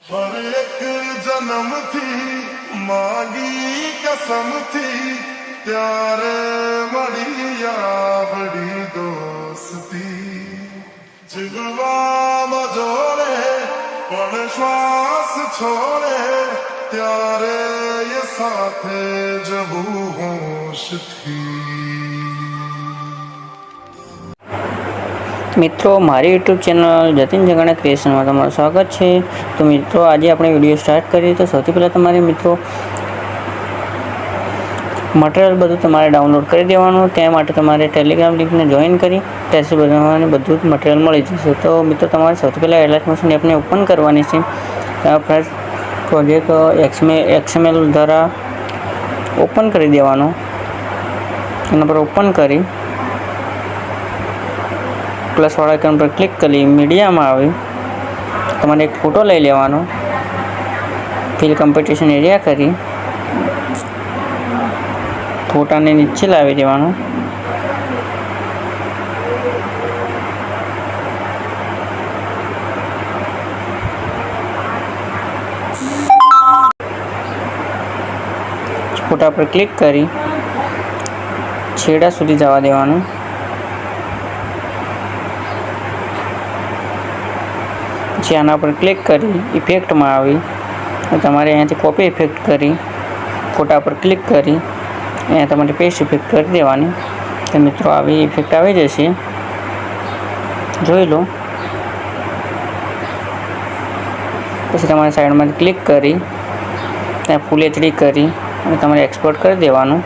हर एक जन्म थी मांगी कसम थी प्यारे मड़िया बड़ी दोस्ती जिगवा मजोड़े पण श्वास छोड़े त्यारे ये साथे जब होश थी। મિત્રો મારી યુટ્યુબ ચેનલ જતીન જગાણા ક્રિએશનમાં તમારું સ્વાગત છે। તો મિત્રો આજે આપણે વિડીયો સ્ટાર્ટ કરીએ તો સૌથી પહેલાં તમારે મિત્રો મટીરિયલ બધું તમારે ડાઉનલોડ કરી દેવાનું। તે માટે તમારે ટેલિગ્રામ લિંકને જોઈન કરી ટેસ્ટ બનાવવાની બધું જ મટીરિયલ મળી જશે। તો મિત્રો તમારે સૌથી પહેલાં એલાઇટ મોશન એપને ઓપન કરવાની છે। ફર્સ્ટ પ્રોજેક્ટ XML દ્વારા ઓપન કરી દેવાનો। એના પર ઓપન કરી प्लस वाला आइकन पर क्लिक कर मीडिया में आई तमारे एक फोटो लई लेवानो। फिल कम्पिटिशन एरिया करी फोटा ने नीचे लावी देवानो। फोटा पर क्लिक करी छेड़ा सुधी जवा देवानो। आना पर क्लिक करी इफेक्ट में आई तमारे अहींथी कॉपी इफेक्ट करी फोटा पर क्लिक करी अहीं तमारे पेस्ट इफेक्ट कर देवानी। तो मित्रों आवी इफेक्ट आई जशे जोई लो। पछी तमारे साइड में क्लिक करी फूल HD करी तमारे एक्सपोर्ट कर देवानुं।